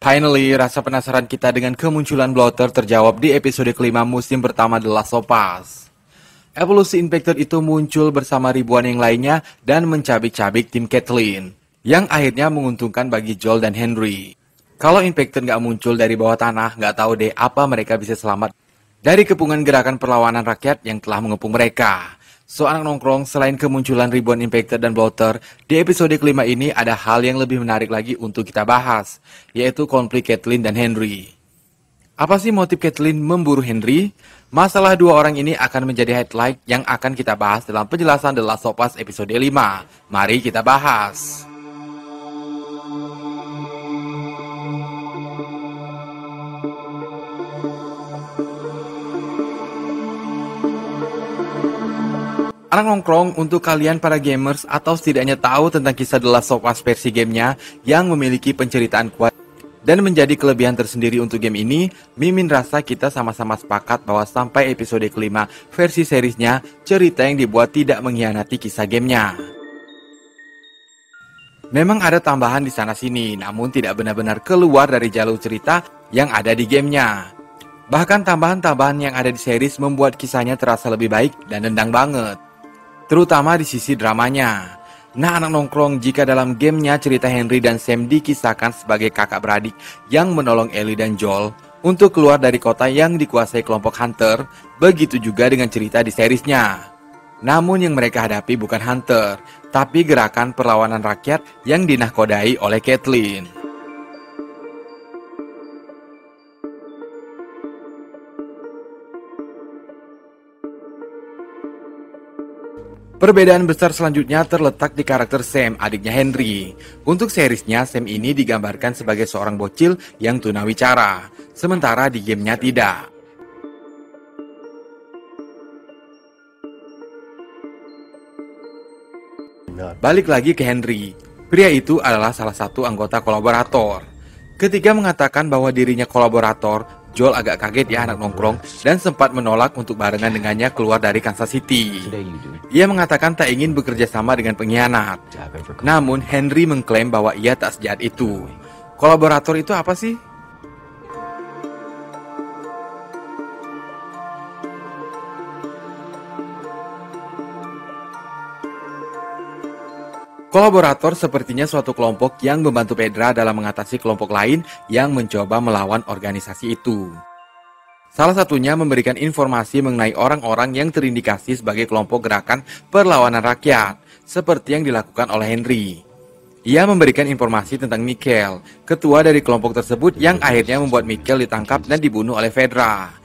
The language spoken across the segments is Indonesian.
Finally, rasa penasaran kita dengan kemunculan Bloater terjawab di episode kelima musim pertama The Last of Us. Evolusi Infected itu muncul bersama ribuan yang lainnya dan mencabik-cabik tim Caitlyn, yang akhirnya menguntungkan bagi Joel dan Henry. Kalau Infected nggak muncul dari bawah tanah, nggak tahu deh apa mereka bisa selamat dari kepungan gerakan perlawanan rakyat yang telah mengepung mereka. So, anak nongkrong, selain kemunculan ribuan Infected dan Bloater, di episode kelima ini ada hal yang lebih menarik lagi untuk kita bahas, yaitu konflik Caitlyn dan Henry. Apa sih motif Caitlyn memburu Henry? Masalah dua orang ini akan menjadi highlight yang akan kita bahas dalam penjelasan The Last of Us episode 5. Mari kita bahas. Anak nongkrong, untuk kalian para gamers atau setidaknya tahu tentang kisah The Last of Us versi gamenya yang memiliki penceritaan kuat dan menjadi kelebihan tersendiri untuk game ini, Mimin rasa kita sama-sama sepakat bahwa sampai episode kelima versi seriesnya, cerita yang dibuat tidak mengkhianati kisah gamenya. Memang ada tambahan di sana-sini, namun tidak benar-benar keluar dari jalur cerita yang ada di gamenya. Bahkan tambahan-tambahan yang ada di series membuat kisahnya terasa lebih baik dan nendang banget, terutama di sisi dramanya. Nah, anak nongkrong, jika dalam gamenya cerita Henry dan Sam dikisahkan sebagai kakak beradik yang menolong Ellie dan Joel untuk keluar dari kota yang dikuasai kelompok Hunter, begitu juga dengan cerita di seriesnya. Namun yang mereka hadapi bukan Hunter, tapi gerakan perlawanan rakyat yang dinahkodai oleh Caitlyn. Perbedaan besar selanjutnya terletak di karakter Sam, adiknya Henry. Untuk seriesnya, Sam ini digambarkan sebagai seorang bocil yang tunawicara, sementara di gamenya tidak. Balik lagi ke Henry, pria itu adalah salah satu anggota kolaborator. Ketika mengatakan bahwa dirinya kolaborator, Joel agak kaget ya anak nongkrong dan sempat menolak untuk barengan dengannya keluar dari Kansas City. Ia mengatakan tak ingin bekerja sama dengan pengkhianat. Namun Henry mengklaim bahwa ia tak sejahat itu. Kolaborator itu apa sih? Kolaborator sepertinya suatu kelompok yang membantu Pedra dalam mengatasi kelompok lain yang mencoba melawan organisasi itu. Salah satunya memberikan informasi mengenai orang-orang yang terindikasi sebagai kelompok gerakan perlawanan rakyat, seperti yang dilakukan oleh Henry. Ia memberikan informasi tentang Mikhail, ketua dari kelompok tersebut yang akhirnya membuat Mikhail ditangkap dan dibunuh oleh Pedra.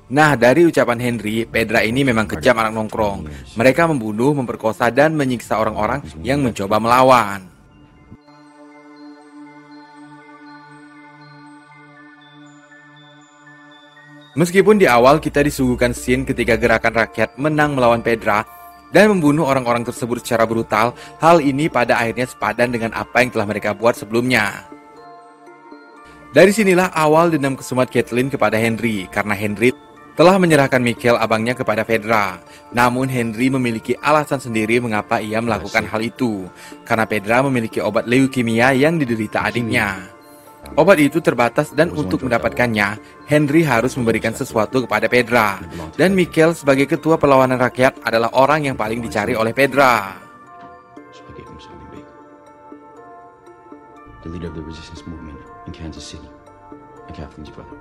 Nah, dari ucapan Henry, Pedra ini memang kejam anak nongkrong. Mereka membunuh, memperkosa, dan menyiksa orang-orang yang mencoba melawan. Meskipun di awal kita disuguhkan scene ketika gerakan rakyat menang melawan Pedra dan membunuh orang-orang tersebut secara brutal, hal ini pada akhirnya sepadan dengan apa yang telah mereka buat sebelumnya. Dari sinilah awal dendam kesumat Caitlyn kepada Henry, karena Henry telah menyerahkan Mikhail abangnya kepada Pedra. Namun Henry memiliki alasan sendiri mengapa ia melakukan hal itu, karena Pedra memiliki obat leukemia yang diderita adiknya. Obat itu terbatas dan untuk mendapatkannya, Henry harus memberikan sesuatu kepada Pedra. Dan Mikhail sebagai ketua perlawanan rakyat adalah orang yang paling dicari oleh Pedra. The leader of the resistance movement in Kansas City, and Kathleen's brother.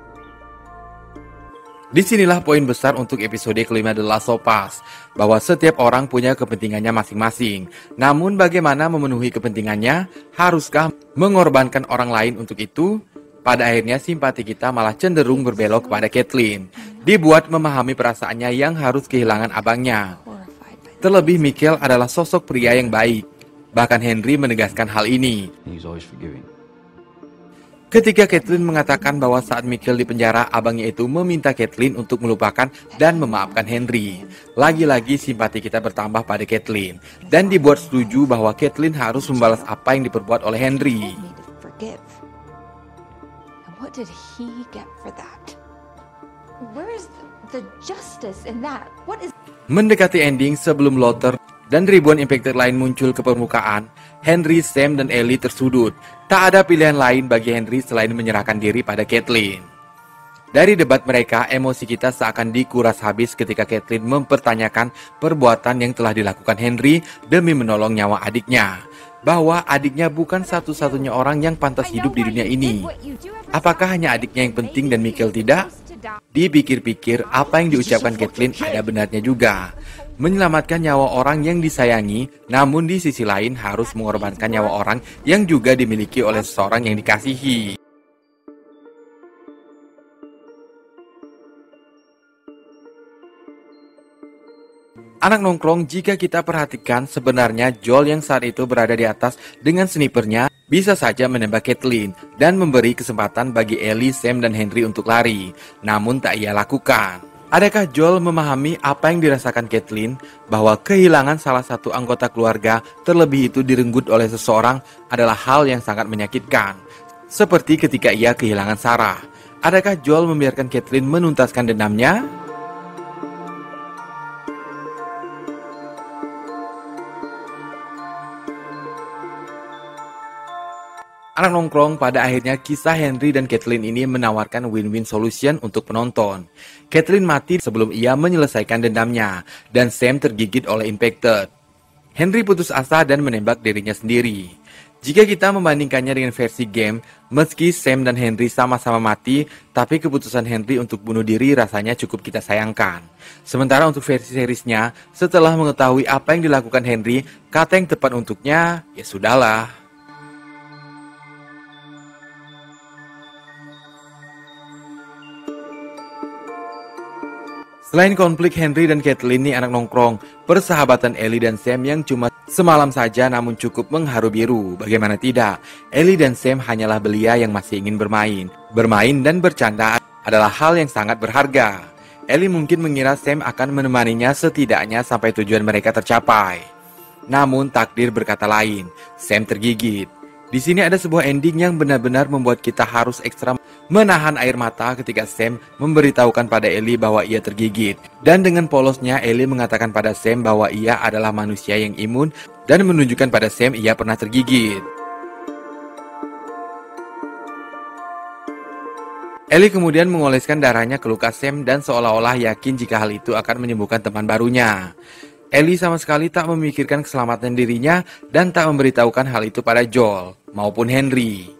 Disinilah poin besar untuk episode kelima The Last of Us, bahwa setiap orang punya kepentingannya masing-masing. Namun bagaimana memenuhi kepentingannya? Haruskah mengorbankan orang lain untuk itu? Pada akhirnya simpati kita malah cenderung berbelok kepada Caitlyn, dibuat memahami perasaannya yang harus kehilangan abangnya. Terlebih Mikhail adalah sosok pria yang baik. Bahkan Henry menegaskan hal ini. Ketika Caitlyn mengatakan bahwa saat Mikhail di penjara, abangnya itu meminta Caitlyn untuk melupakan dan memaafkan Henry. Lagi-lagi simpati kita bertambah pada Caitlyn, dan dibuat setuju bahwa Caitlyn harus membalas apa yang diperbuat oleh Henry. Mendekati ending sebelum Bloater dan ribuan infected lain muncul ke permukaan, Henry, Sam, dan Ellie tersudut. Tak ada pilihan lain bagi Henry selain menyerahkan diri pada Caitlin. Dari debat mereka, emosi kita seakan dikuras habis ketika Caitlin mempertanyakan perbuatan yang telah dilakukan Henry demi menolong nyawa adiknya. Bahwa adiknya bukan satu-satunya orang yang pantas hidup di dunia ini. Apakah hanya adiknya yang penting dan Michael tidak? Dipikir-pikir, apa yang diucapkan Caitlin ada benarnya juga. Menyelamatkan nyawa orang yang disayangi, namun di sisi lain harus mengorbankan nyawa orang yang juga dimiliki oleh seseorang yang dikasihi. Anak nongkrong, jika kita perhatikan sebenarnya Joel yang saat itu berada di atas dengan snipernya bisa saja menembak Caitlin dan memberi kesempatan bagi Ellie, Sam, dan Henry untuk lari. Namun tak ia lakukan. Adakah Joel memahami apa yang dirasakan Caitlin bahwa kehilangan salah satu anggota keluarga terlebih itu direnggut oleh seseorang adalah hal yang sangat menyakitkan. Seperti ketika ia kehilangan Sarah. Adakah Joel membiarkan Caitlin menuntaskan dendamnya? Anak nongkrong, pada akhirnya kisah Henry dan Caitlin ini menawarkan win-win solution untuk penonton. Caitlin mati sebelum ia menyelesaikan dendamnya, dan Sam tergigit oleh infected. Henry putus asa dan menembak dirinya sendiri. Jika kita membandingkannya dengan versi game, meski Sam dan Henry sama-sama mati, tapi keputusan Henry untuk bunuh diri rasanya cukup kita sayangkan. Sementara untuk versi seriesnya, setelah mengetahui apa yang dilakukan Henry, kata yang tepat untuknya, ya sudahlah. Selain konflik Henry dan Caitlin nih anak nongkrong, persahabatan Ellie dan Sam yang cuma semalam saja namun cukup mengharu biru. Bagaimana tidak, Ellie dan Sam hanyalah belia yang masih ingin bermain. Bermain dan bercanda adalah hal yang sangat berharga. Ellie mungkin mengira Sam akan menemaninya setidaknya sampai tujuan mereka tercapai. Namun takdir berkata lain, Sam tergigit. Di sini ada sebuah ending yang benar-benar membuat kita harus ekstra menahan air mata ketika Sam memberitahukan pada Ellie bahwa ia tergigit. Dan dengan polosnya Ellie mengatakan pada Sam bahwa ia adalah manusia yang imun dan menunjukkan pada Sam ia pernah tergigit. Ellie kemudian mengoleskan darahnya ke luka Sam dan seolah-olah yakin jika hal itu akan menyembuhkan teman barunya. Ellie sama sekali tak memikirkan keselamatan dirinya dan tak memberitahukan hal itu pada Joel maupun Henry.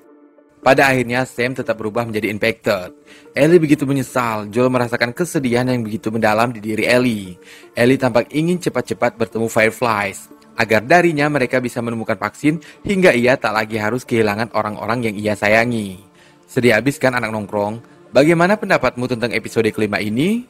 Pada akhirnya Sam tetap berubah menjadi infected. Ellie begitu menyesal. Joel merasakan kesedihan yang begitu mendalam di diri Ellie. Ellie tampak ingin cepat-cepat bertemu Fireflies agar darinya mereka bisa menemukan vaksin hingga ia tak lagi harus kehilangan orang-orang yang ia sayangi. Sedih habis kan anak nongkrong? Bagaimana pendapatmu tentang episode kelima ini?